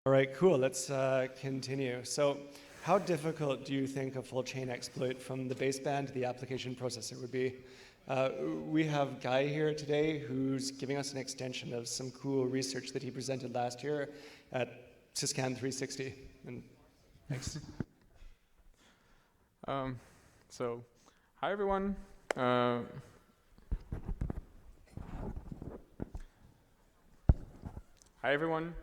All right, cool. Let's continue. So how difficult do you think a full chain exploit from the baseband to the application processor would be? We have Guy here today who's giving us an extension of some cool research that he presented last year at Syscan 360. And thanks. So, hi everyone. Hi everyone.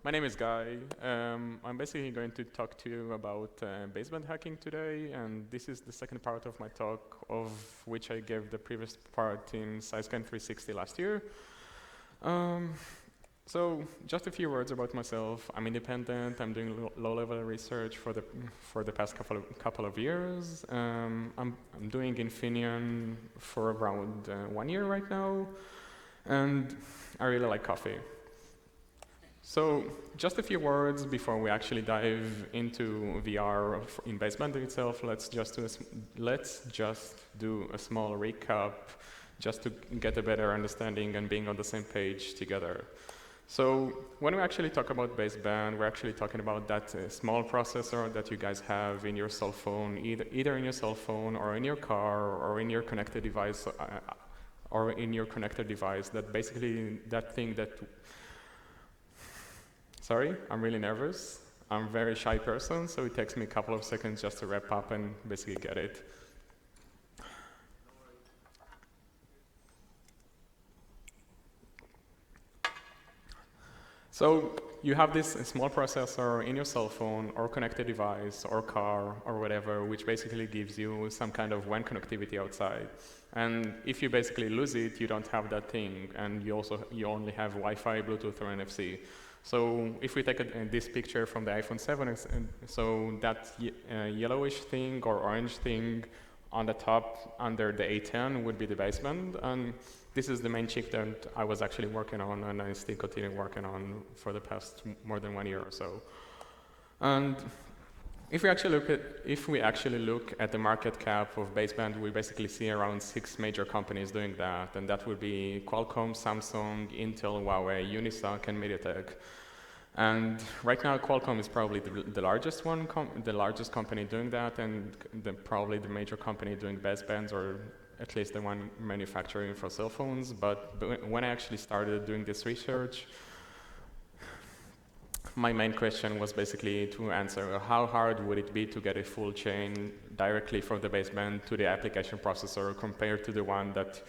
My name is Guy. I'm basically going to talk to you about baseband hacking today, and this is the second part of my talk, of which I gave the previous part in Syscan 360 last year. So just a few words about myself. I'm independent. I'm doing low-level research for the past couple of years. I'm doing Infineon for around 1 year right now, and I really like coffee. So just a few words before we actually dive into VR in Baseband itself. Let's just do a small recap, just to get a better understanding and being on the same page together. So when we actually talk about baseband, we're actually talking about that small processor that you guys have in your cell phone, either in your cell phone or in your car or in your connected device, that basically that thing that. Sorry, I'm really nervous. I'm a very shy person, so it takes me a couple of seconds just to wrap up and basically get it. So you have this small processor in your cell phone or connected device or car or whatever, which basically gives you some kind of WAN connectivity outside. And if you basically lose it, you don't have that thing, and you only have Wi-Fi, Bluetooth, or NFC. So if we take this picture from the iPhone 7, so that yellowish thing or orange thing on the top under the A10 would be the baseband. And this is the main chip that I was actually working on, and I still continue working on for the past more than 1 year or so. And if we actually look at the market cap of baseband, we basically see around 6 major companies doing that, and that would be Qualcomm, Samsung, Intel, Huawei, Unisoc, and MediaTek. And right now, Qualcomm is probably the largest company doing that, and probably the major company doing basebands, or at least the one manufacturing for cell phones. But when I actually started doing this research, my main question was basically to answer how hard would it be to get a full chain directly from the baseband to the application processor compared to the one that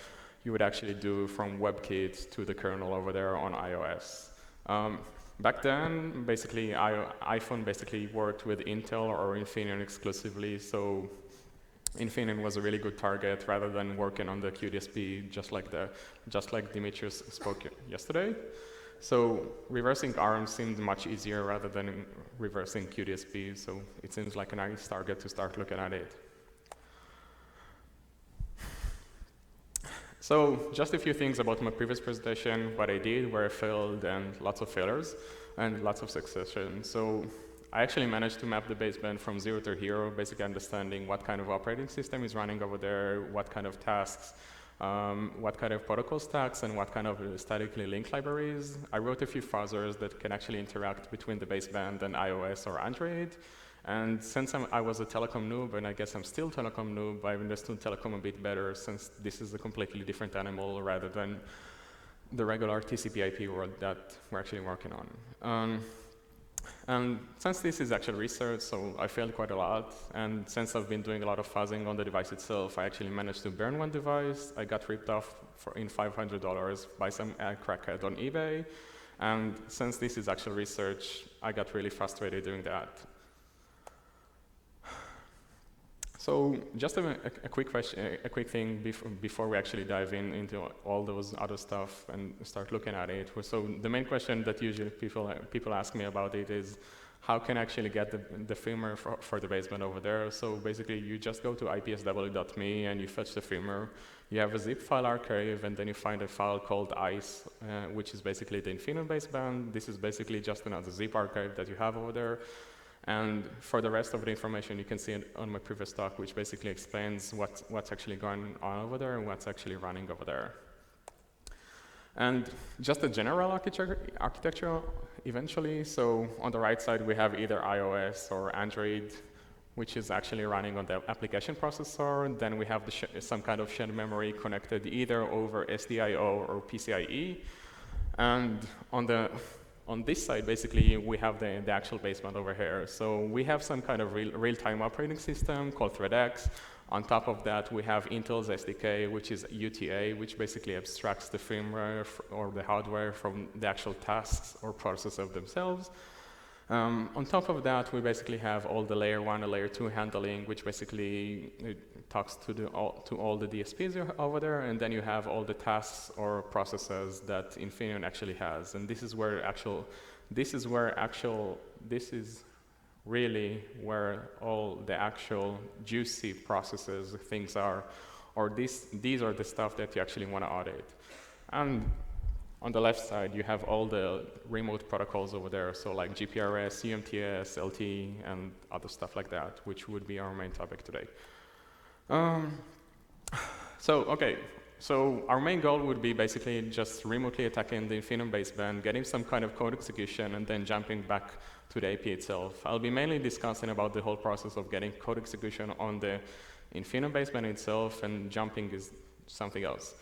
you would actually do from WebKit to the kernel over there on iOS. Back then, basically, iPhone basically worked with Intel or Infineon exclusively, so Infineon was a really good target rather than working on the QDSP, just like Dimitrios spoke yesterday. So reversing ARM seemed much easier rather than reversing QDSP, so it seems like a nice target to start looking at it. So just a few things about my previous presentation, what I did, where I failed, and lots of failures, and lots of successes. So I actually managed to map the baseband from 0 to hero, basically understanding what kind of operating system is running over there, what kind of tasks, what kind of protocol stacks, and what kind of statically linked libraries. I wrote a few fuzzers that can actually interact between the baseband and iOS or Android. And since I was a telecom noob, and I guess I'm still telecom noob, I've understood telecom a bit better, since this is a completely different animal rather than the regular TCP/IP world that we're actually working on. And since this is actual research, so I failed quite a lot, and since I've been doing a lot of fuzzing on the device itself, I actually managed to burn one device. I got ripped off in $500 by some crackhead on eBay, and since this is actual research, I got really frustrated doing that. So just a quick thing before we actually dive into all those other stuff and start looking at it. So the main question that usually people ask me about it is, how can I actually get the firmware for the baseband over there? So basically, you just go to ipsw.me and you fetch the firmware. You have a zip file archive, and then you find a file called ICE, which is basically the Infineon baseband. This is basically just another zip archive that you have over there. And for the rest of the information, you can see it on my previous talk, which basically explains what's actually going on over there and what's actually running over there. And just a general architecture eventually. So on the right side, we have either iOS or Android, which is actually running on the application processor. Then we have some kind of shared memory connected either over SDIO or PCIe. And on this side, basically, we have the actual baseband over here. So we have some kind of real-time operating system called ThreadX. On top of that, we have Intel's SDK, which is UTA, which basically abstracts the firmware or the hardware from the actual tasks or processes themselves. On top of that, we basically have all the layer 1 and layer 2 handling, which basically talks to all the DSPs over there, and then you have all the tasks or processes that Infineon actually has. And this is really where all the actual juicy processes, things are, or these are the stuff that you actually want to audit. And on the left side, you have all the remote protocols over there, so like GPRS, UMTS, LT, and other stuff like that, which would be our main topic today. So our main goal would be basically just remotely attacking the Infineon baseband, getting some kind of code execution, and then jumping back to the AP itself. I'll be mainly discussing about the whole process of getting code execution on the Infineon baseband itself, and jumping is something else.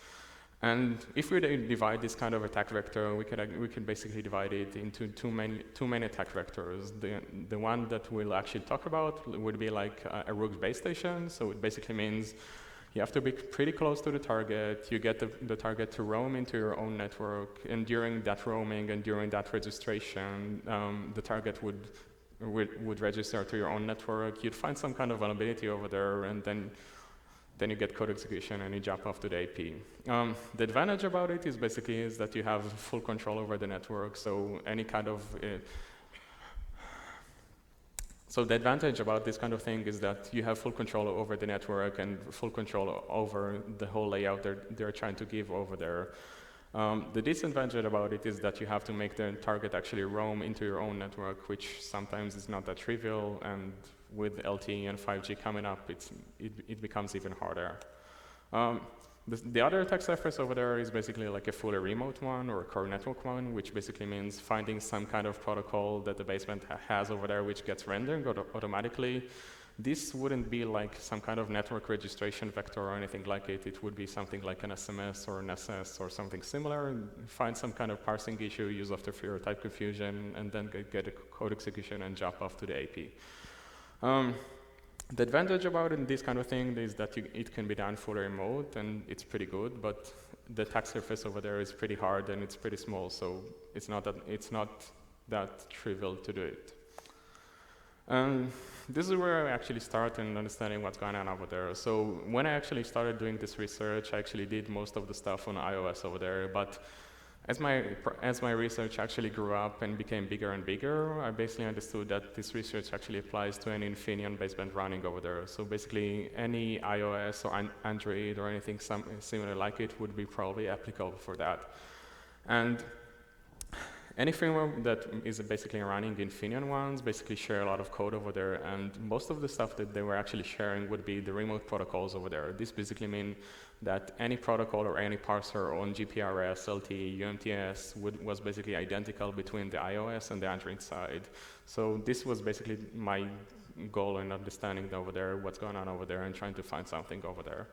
And if we divide this kind of attack vector, we could basically divide it into two main attack vectors. The one that we'll actually talk about would be like a rook base station. So it basically means you have to be pretty close to the target. You get the target to roam into your own network, and during that roaming and during that registration, the target would register to your own network. You'd find some kind of vulnerability over there, and then you get code execution and you jump off to the AP. The advantage about it is basically that you have full control over the network. So any kind of so the advantage about this kind of thing is that you have full control over the network and full control over the whole layout they're trying to give over there. The disadvantage about it is that you have to make the target actually roam into your own network, which sometimes is not that trivial, and with LTE and 5G coming up, it becomes even harder. The other attack surface over there is basically like a fully remote one or a core network one, which basically means finding some kind of protocol that the baseband has over there which gets rendered automatically. This wouldn't be like some kind of network registration vector or anything like it. It would be something like an SMS or an SS or something similar. Find some kind of parsing issue, use after fear type confusion, and then get a code execution and jump off to the AP. The advantage about this kind of thing is that it can be done fully remote, and it's pretty good, but the attack surface over there is pretty hard and it's pretty small, so it's not that trivial to do it. And this is where I actually started understanding what's going on over there. So when I actually started doing this research, I actually did most of the stuff on iOS over there, but as my research actually grew up and became bigger and bigger, I basically understood that this research actually applies to any Infineon baseband running over there. So basically, any iOS or Android or anything similar like it would be probably applicable for that. And any framework that is basically running Infineon ones basically share a lot of code over there, and most of the stuff that they were actually sharing would be the remote protocols over there. This basically means that any protocol or any parser on GPRS, LTE, UMTS was basically identical between the iOS and the Android side. So this was basically my goal in understanding over there, what's going on over there, and trying to find something over there.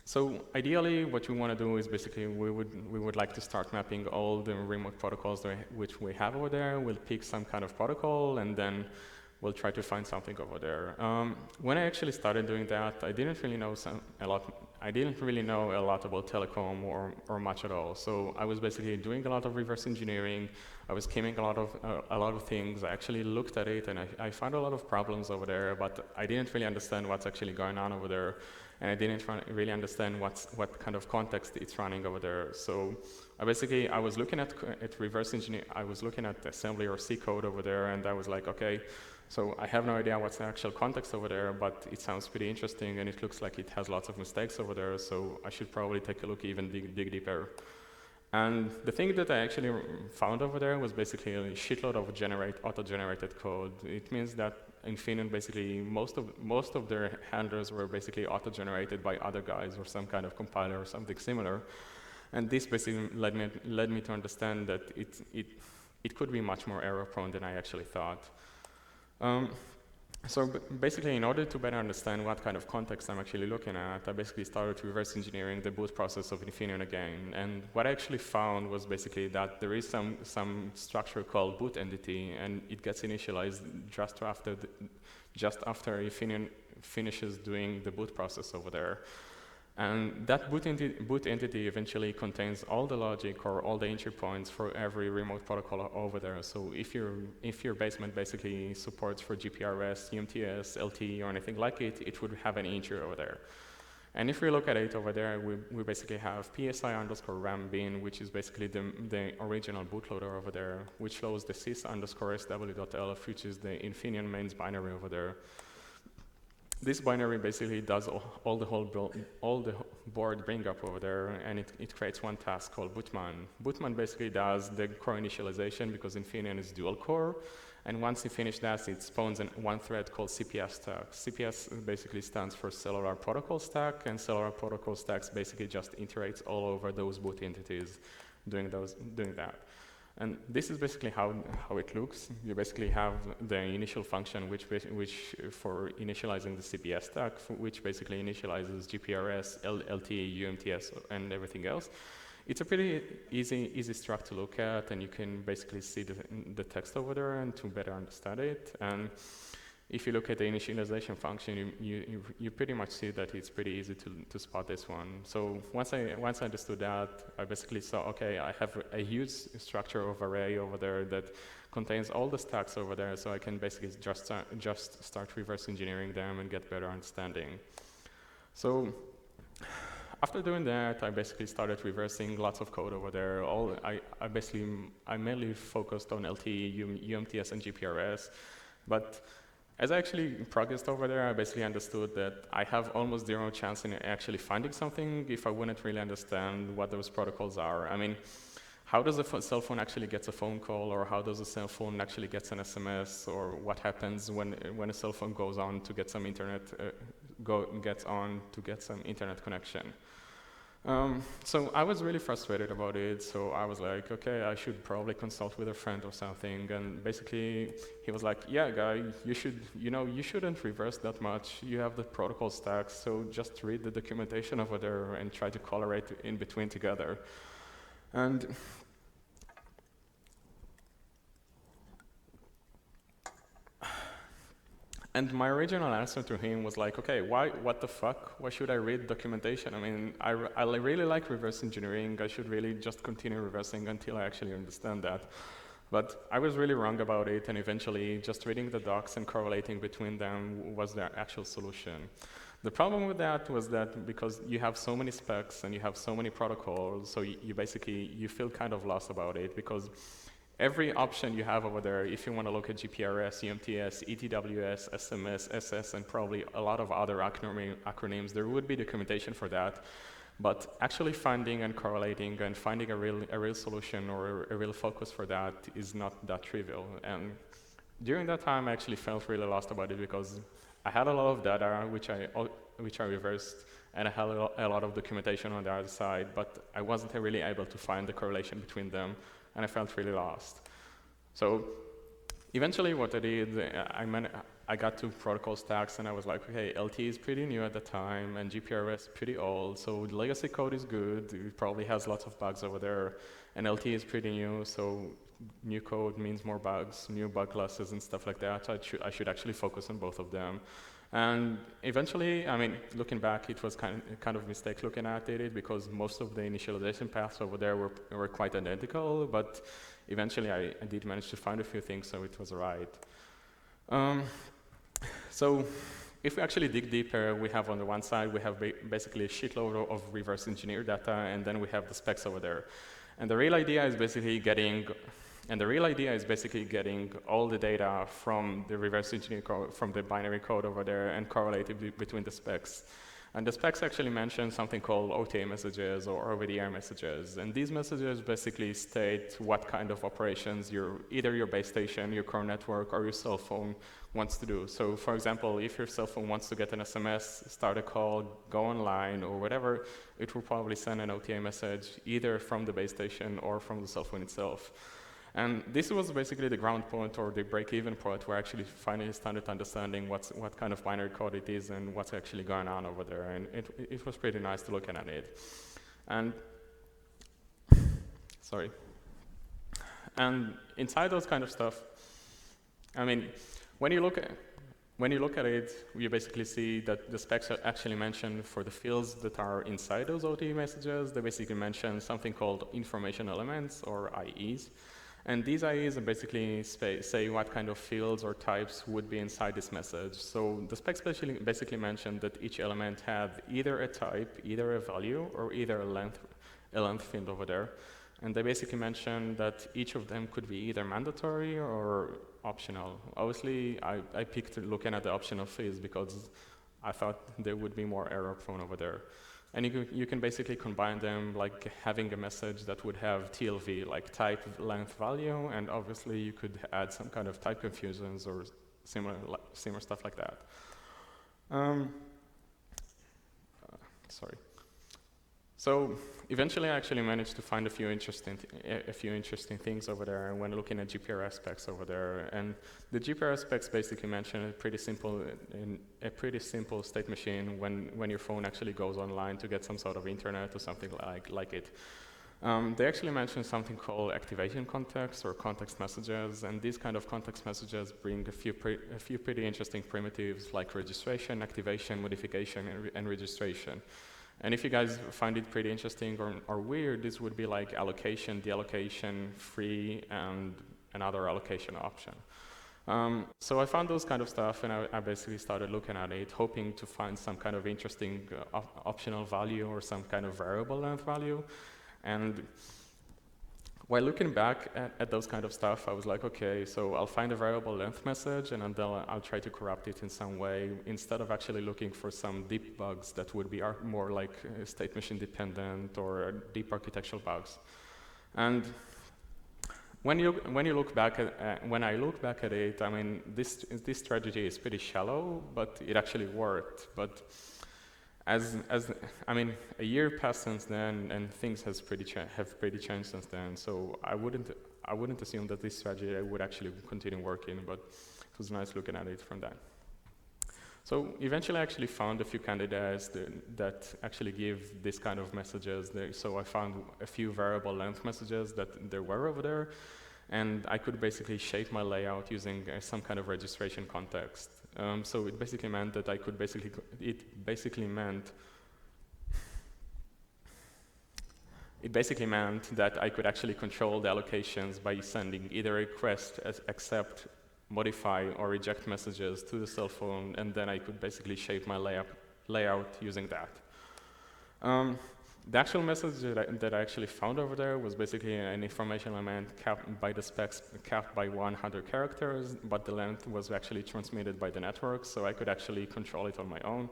So ideally, what we want to do is basically we would like to start mapping all the remote protocols which we have over there. We'll pick some kind of protocol, and then we'll try to find something over there. When I actually started doing that, I didn't really know a lot about telecom or much at all. So I was basically doing a lot of reverse engineering. I was skimming a lot of things. I actually looked at it, and I found a lot of problems over there, but I didn't really understand what's actually going on over there. And I didn't really understand what kind of context it's running over there. So I was looking at reverse engineering. I was looking at assembly or C code over there, and I was like, okay, so I have no idea what's the actual context over there, but it sounds pretty interesting, and it looks like it has lots of mistakes over there, so I should probably take a look, even dig deeper. And the thing that I actually found over there was basically a shitload of auto-generated code. It means that Infineon basically most of their handlers were basically auto-generated by other guys or some kind of compiler or something similar. And this basically led me to understand that it could be much more error-prone than I actually thought. So basically, in order to better understand what kind of context I'm actually looking at, I basically started reverse engineering the boot process of Infineon again. And what I actually found was basically that there is some structure called boot entity, and it gets initialized just after Infineon finishes doing the boot process over there. And that boot entity eventually contains all the logic or all the entry points for every remote protocol over there. So if your basement basically supports for GPRS, UMTS, LTE, or anything like it, it would have an entry over there. And if we look at it over there, we basically have PSI_RAM_bin, which is basically the original bootloader over there, which flows the sys_sw.elf, which is the Infineon mains binary over there. This binary basically does all the board bring up over there, and it creates one task called bootman. Bootman basically does the core initialization because Infineon is dual core, and once you finish that, it spawns one thread called CPS stack. CPS basically stands for Cellular Protocol Stack, and Cellular Protocol Stacks basically just iterates all over those boot entities doing that. And this is basically how it looks. You basically have the initial function, which for initializing the CPS stack, which basically initializes GPRS, LTE, UMTS, and everything else. It's a pretty easy struct to look at, and you can basically see the text over there and to better understand it. And if you look at the initialization function, you pretty much see that it's pretty easy to spot this one. So once I understood that, I basically saw, okay, I have a huge structure of array over there that contains all the stacks over there, so I can basically just start reverse engineering them and get better understanding. So after doing that, I basically started reversing lots of code over there. I mainly focused on LTE, UMTS, and GPRS, but as I actually progressed over there, I basically understood that I have almost zero chance in actually finding something if I wouldn't really understand what those protocols are. I mean, how does a cell phone actually get a phone call, or how does a cell phone actually get an SMS, or what happens when a cell phone goes on to get some internet, gets on to get some internet connection? So I was really frustrated about it, so I was like, okay, I should probably consult with a friend or something. And basically, he was like, yeah, guy, you shouldn't reverse that much. You have the protocol stacks, so just read the documentation over there and try to correlate in between together. And my original answer to him was like, okay, what the fuck? Why should I read documentation? I mean, I really like reverse engineering. I should really just continue reversing until I actually understand that. But I was really wrong about it, and eventually just reading the docs and correlating between them was the actual solution. The problem with that was that because you have so many specs and you have so many protocols, so you feel kind of lost about it, because every option you have over there, if you want to look at GPRS, UMTS, ETWS, SMS, SS, and probably a lot of other acronyms, there would be documentation for that. But actually finding and correlating and finding a real solution or a real focus for that is not that trivial. And during that time, I actually felt really lost about it, because I had a lot of data which I reversed, and I had a lot of documentation on the other side, but I wasn't really able to find the correlation between them, and I felt really lost. So eventually what I did, I got to protocol stacks, and I was like, okay, LTE is pretty new at the time, and GPRS pretty old, so the legacy code is good. It probably has lots of bugs over there, and LTE is pretty new, so new code means more bugs, new bug classes and stuff like that. I should actually focus on both of them. And eventually, I mean, looking back, it was kind of a mistake looking at it, because most of the initialization paths over there were quite identical, but eventually I did manage to find a few things, so it was all right. So if we actually dig deeper, we have on the one side, we have basically a shitload of reverse engineered data, and then we have the specs over there. And the real idea is basically getting all the data from the reverse engineer code, from the binary code over there, and correlate it between the specs. And the specs actually mention something called OTA messages or over-the-air messages. And these messages basically state what kind of operations either your base station, your core network, or your cell phone wants to do. So for example, if your cell phone wants to get an SMS, start a call, go online, or whatever, it will probably send an OTA message either from the base station or from the cell phone itself. And this was basically the ground point or the break-even point where I actually finally started understanding what kind of binary code it is and what's actually going on over there. And it was pretty nice to look at it. And sorry. And inside those kind of stuff, I mean, when you look at it, you basically see that the specs are actually mentioned for the fields that are inside those OTA messages. They basically mention something called information elements or IEs. And these IEs are basically say what kind of fields or types would be inside this message. So the specs basically mention that each element had either a type, either a value, or either a length field over there. And they basically mention that each of them could be either mandatory or optional. Obviously, I picked looking at the optional fields because I thought there would be more error prone over there. And you can basically combine them like having a message that would have TLV, like type, length, value, and obviously you could add some kind of type confusions or similar stuff like that. Sorry. So eventually I actually managed to find a few interesting things over there when looking at GPRS specs over there. And the GPRS specs basically mention a pretty simple state machine when your phone actually goes online to get some sort of internet or something like it. They actually mention something called activation context or context messages, and these kind of context messages bring a few pretty interesting primitives like registration, activation, modification, and registration. And if you guys find it pretty interesting or weird, this would be like allocation, deallocation, free, and another allocation option. So I found those kind of stuff, and I basically started looking at it, hoping to find some kind of interesting optional value or some kind of variable length value. And while looking back at those kind of stuff, I was like, okay, so I'll find a variable length message, and then I'll try to corrupt it in some way, instead of actually looking for some deep bugs that would be more like state machine dependent or deep architectural bugs. And when I look back at it, I mean, this strategy is pretty shallow, but it actually worked. But I mean, a year passed since then, and things have pretty changed since then. So I wouldn't assume that this strategy would actually continue working, but it was nice looking at it from that. So eventually, I actually found a few candidates that actually give this kind of messages. So I found a few variable length messages that there were over there, and I could basically shape my layout using some kind of registration context. So it basically meant that I could it basically meant that I could actually control the allocations by sending either request, accept, modify, or reject messages to the cell phone, and then I could basically shape my layout using that. The actual message that I actually found over there was basically an information element capped by the specs, capped by 100 characters, but the length was actually transmitted by the network, so I could actually control it on my own.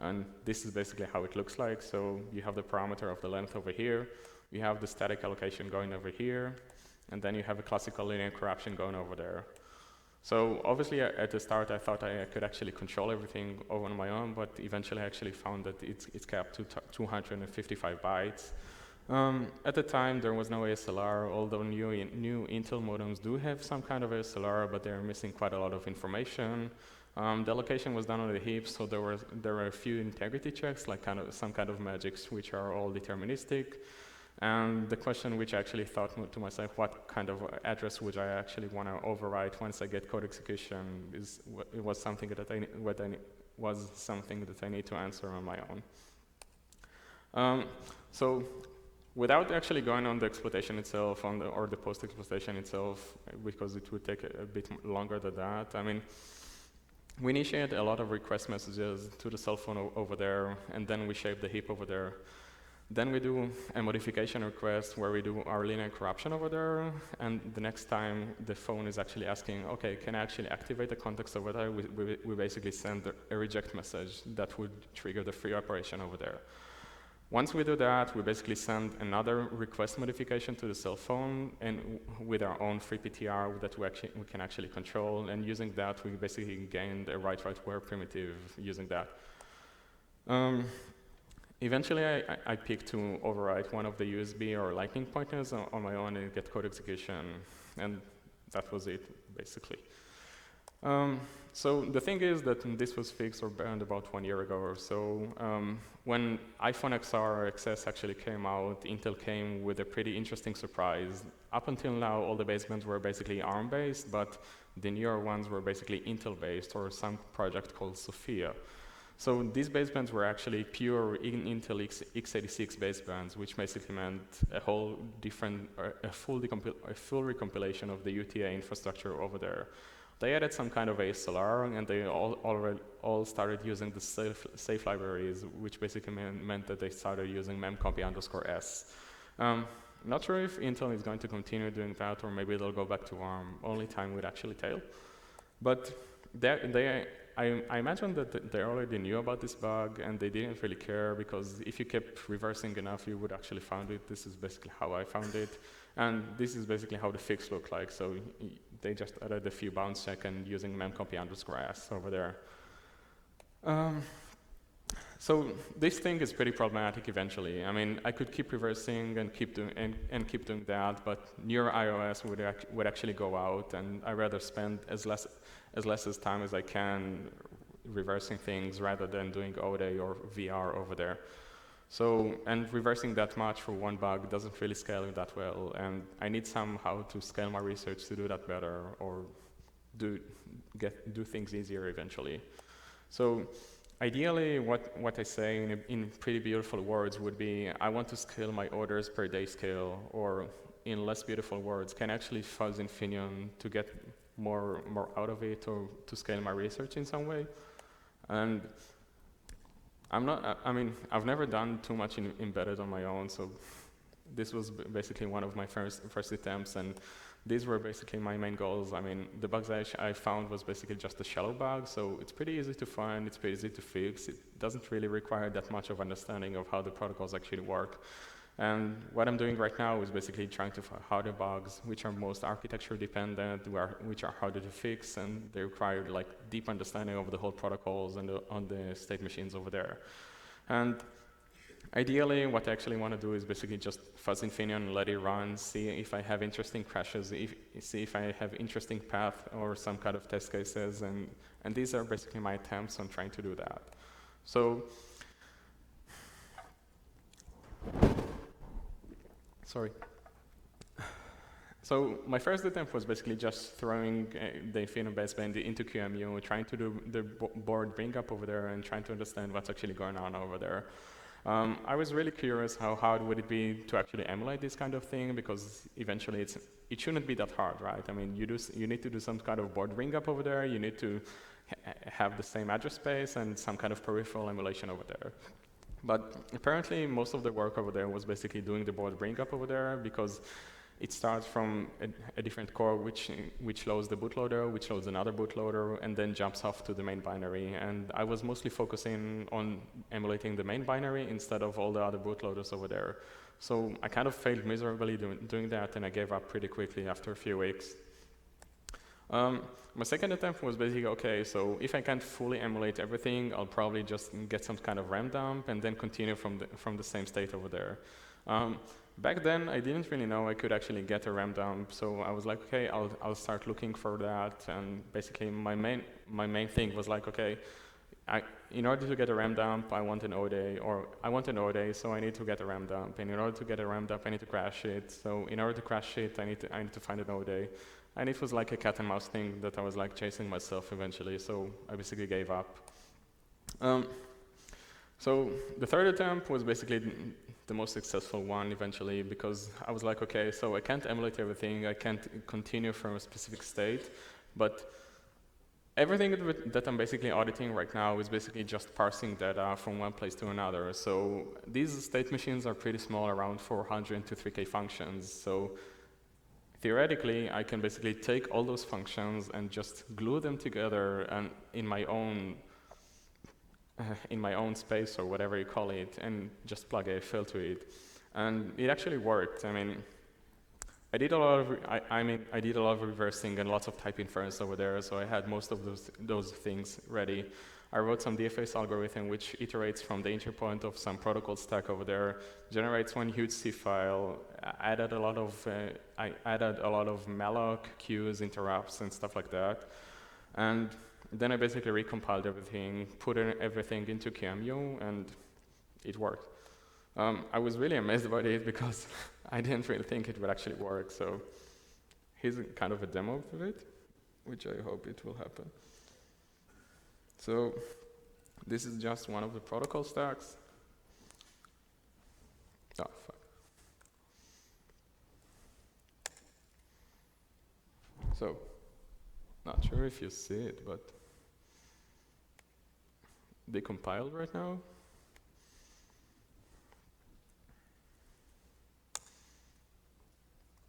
And this is basically how it looks like. So you have the parameter of the length over here, you have the static allocation going over here, and then you have a classical linear corruption going over there. So obviously at the start I thought I could actually control everything on my own, but eventually I actually found that it's capped to 255 bytes. At the time there was no ASLR, although new Intel modems do have some kind of ASLR, but they're missing quite a lot of information. The allocation was done on the heap, so there were a few integrity checks, like some kind of magics, which are all deterministic. And the question which I actually thought to myself, what kind of address would I actually want to overwrite once I get code execution, was something that I need to answer on my own. So without actually going on the exploitation itself, or the post-exploitation itself, because it would take a bit longer than that, I mean, we initiate a lot of request messages to the cell phone over there, and then we shape the heap over there. Then we do a modification request where we do our linear corruption over there, and the next time the phone is actually asking, okay, can I actually activate the context over there, we basically send a reject message that would trigger the free operation over there. Once we do that, we basically send another request modification to the cell phone, and with our own free PTR that we can actually control, and using that, we basically gained a write-where primitive using that. Eventually, I picked to overwrite one of the USB or Lightning pointers on my own and get code execution, and that was it, basically. So the thing is that this was fixed or banned about 1 year ago or so. When iPhone XR or XS actually came out, Intel came with a pretty interesting surprise. Up until now, all the basebands were basically ARM-based, but the newer ones were basically Intel-based or some project called Sophia. So these basebands were actually pure Intel x86 basebands, which basically meant a whole different, a full recompilation of the UTA infrastructure over there. They added some kind of ASLR, and they all started using the safe libraries, which basically meant that they started using memcopy_s. Not sure if Intel is going to continue doing that, or maybe they'll go back to ARM. Only time would actually tell. But I imagine that they already knew about this bug, and they didn't really care, because if you kept reversing enough, you would actually find it. This is basically how I found it. And this is basically how the fix looked like. So they just added a few bounce check and using memcopy_s over there. So this thing is pretty problematic eventually. I mean, I could keep reversing and keep doing that, but newer iOS would actually go out, and I'd rather spend as less time as I can reversing things rather than doing ODE or VR over there. So, and reversing that much for one bug doesn't really scale that well, and I need somehow to scale my research to do that better, or do things easier eventually. So ideally, what I say in pretty beautiful words would be, I want to scale my orders per day scale, or in less beautiful words, can actually fuzz Infineon to get more out of it, or to scale my research in some way. And I've never done too much in embedded on my own, so this was basically one of my first attempts, and these were basically my main goals. I mean, the bugs I found was basically just a shallow bug, so it's pretty easy to find, it's pretty easy to fix. It doesn't really require that much of understanding of how the protocols actually work. And what I'm doing right now is basically trying to find harder bugs, which are most architecture dependent, which are harder to fix, and they require like deep understanding of the whole protocols and on the state machines over there. And ideally, what I actually want to do is basically just fuzz Infineon, let it run, see if I have interesting crashes, see if I have interesting path or some kind of test cases, and these are basically my attempts on trying to do that. So, sorry. So my first attempt was basically just throwing the Infineon baseband into QEMU, trying to do the board bring up over there and trying to understand what's actually going on over there. I was really curious how hard would it be to actually emulate this kind of thing, because eventually it shouldn't be that hard, right? I mean, you need to do some kind of board bring up over there, you need to have the same address space and some kind of peripheral emulation over there. But apparently most of the work over there was basically doing the board bring up over there, because it starts from a different core which loads the bootloader, which loads another bootloader, and then jumps off to the main binary. And I was mostly focusing on emulating the main binary instead of all the other bootloaders over there. So I kind of failed miserably doing that, and I gave up pretty quickly after a few weeks. My second attempt was basically, okay, so if I can't fully emulate everything, I'll probably just get some kind of RAM dump and then continue from the same state over there. Back then, I didn't really know I could actually get a RAM dump, so I was like, okay, I'll start looking for that. And basically, my main thing was like, okay, in order to get a RAM dump, I want an ODE, so I need to get a RAM dump. And in order to get a RAM dump, I need to crash it. So in order to crash it, I need to find an ODE. And it was like a cat and mouse thing that I was like chasing myself eventually. So I basically gave up. So the third attempt was basically the most successful one eventually, because I was like, okay, so I can't emulate everything, I can't continue from a specific state, but Everything that I'm basically auditing right now is basically just parsing data from one place to another. So these state machines are pretty small, around 400 to 3K functions. So theoretically, I can basically take all those functions and just glue them together and in my own space or whatever you call it, and just plug a fill to it. And it actually worked. I mean, I did a lot of reversing and lots of type inference over there, so I had most of those things ready. I wrote some DFS algorithm which iterates from the entry point of some protocol stack over there, generates one huge C file. I added a lot of malloc, queues, interrupts, and stuff like that. And then I basically recompiled everything, put everything into QEMU, and it worked. I was really amazed about it because I didn't really think it would actually work. So here's kind of a demo of it, which I hope it will happen. So this is just one of the protocol stacks. Oh, fuck. So, not sure if you see it, but they compiled right now.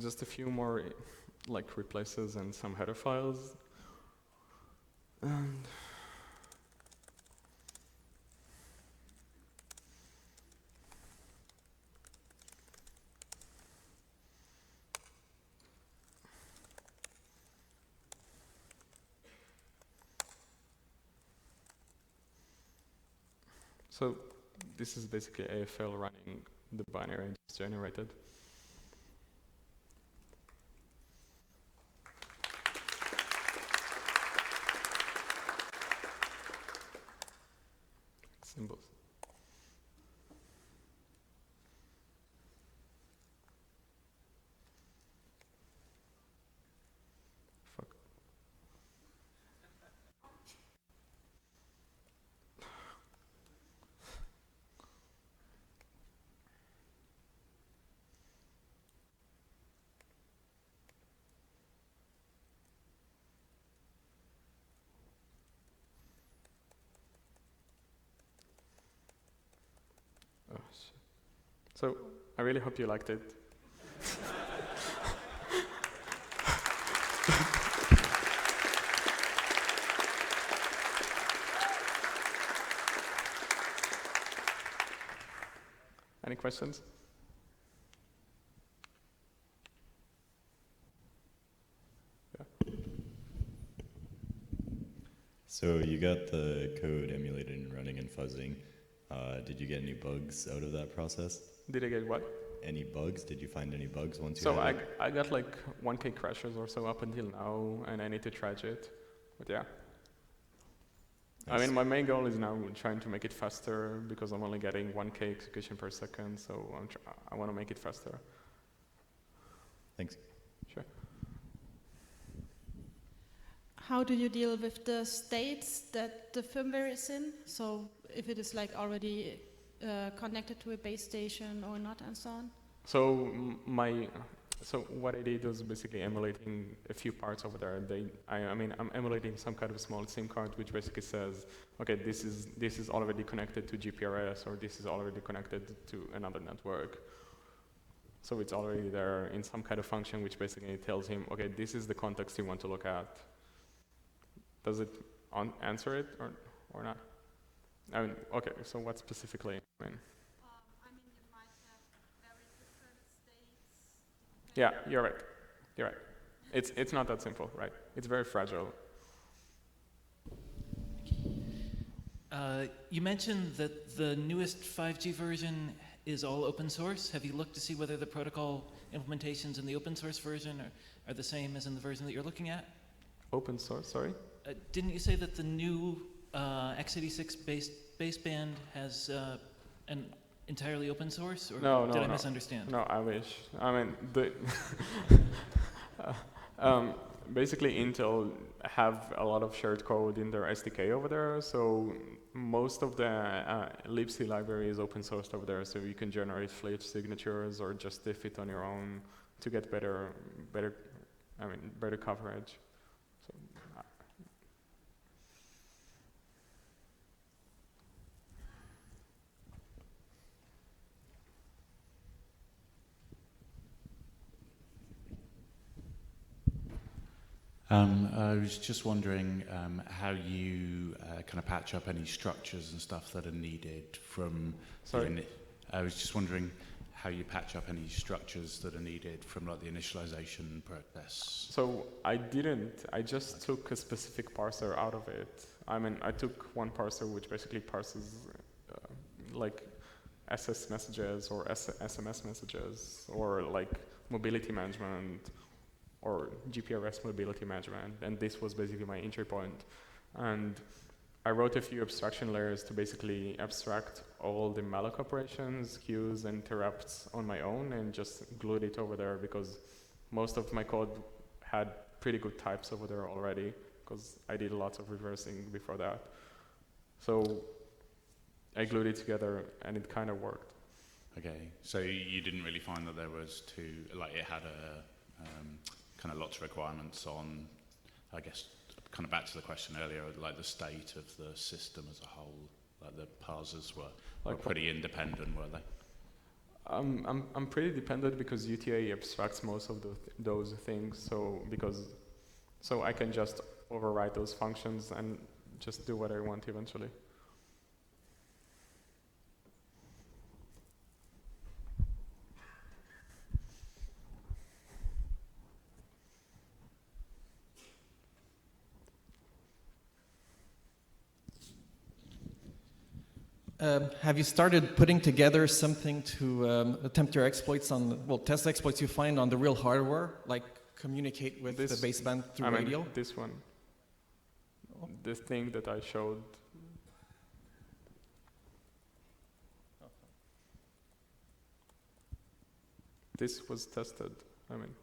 Just a few more like replaces and some header files. And so this is basically AFL running the binary I just generated. Symbols. Fuck. Oh, shit. So I really hope you liked it. Any questions? Yeah. So you got the code emulated and running and fuzzing. Did you get any bugs out of that process? Did I get what? Any bugs? Did you find any bugs once you So had it? I got like 1K crashes or so up until now, and I need to track it. But yeah. Nice. I mean, my main goal is now trying to make it faster because I'm only getting 1K execution per second, so I want to make it faster. Thanks. Sure. How do you deal with the states that the firmware is in? So if it is like already connected to a base station or not, and so on? So so what I did was basically emulating a few parts over there. I'm emulating some kind of small SIM card which basically says, okay, this is already connected to GPRS, or this is already connected to another network. So it's already there in some kind of function which basically tells him, okay, this is the context you want to look at. Does it answer it or not? I mean, okay, so what specifically? I mean, you might have very different states. yeah, you're right. You're right. It's not that simple, right? It's very fragile. You mentioned that the newest 5G version is all open source. Have you looked to see whether the protocol implementations in the open source version are the same as in the version that you're looking at? Open source, sorry? Didn't you say that the new x86 baseband has an entirely open source, or No, did I misunderstand? No, I wish. I mean, basically Intel have a lot of shared code in their SDK over there, so most of the libc library is open sourced over there, so you can generate Flitch signatures or just diff it on your own to get better coverage. So, I was just wondering how you kind of patch up any structures and stuff that are needed from. Sorry? I was just wondering how you patch up any structures that are needed from like the initialization process. So I didn't. I just took a specific parser out of it. I mean, I took one parser which basically parses like SS messages or SMS messages or like mobility management or GPRS mobility management, and this was basically my entry point. And I wrote a few abstraction layers to basically abstract all the malloc operations, queues, and interrupts on my own and just glued it over there because most of my code had pretty good types over there already because I did lots of reversing before that. So I glued it together and it kind of worked. Okay, so you didn't really find that there was it had a kind of lots of requirements on, I guess, kind of back to the question earlier, like the state of the system as a whole, like the parsers were pretty independent, were they? I'm pretty dependent because UTA abstracts most of those things, so I can just override those functions and just do what I want eventually. Have you started putting together something to attempt your exploits on, well, test exploits you find on the real hardware, like communicate with the baseband through radio? This one, this thing that I showed. This was tested. I mean,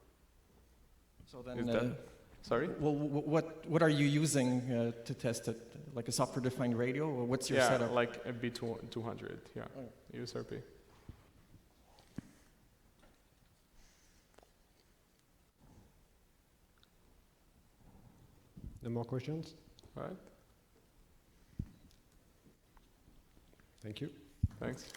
so then, sorry? Well, what are you using to test it? Like a software-defined radio, or what's your setup? Yeah, like a B200, yeah, USRP. No more questions? All right. Thank you. Thanks.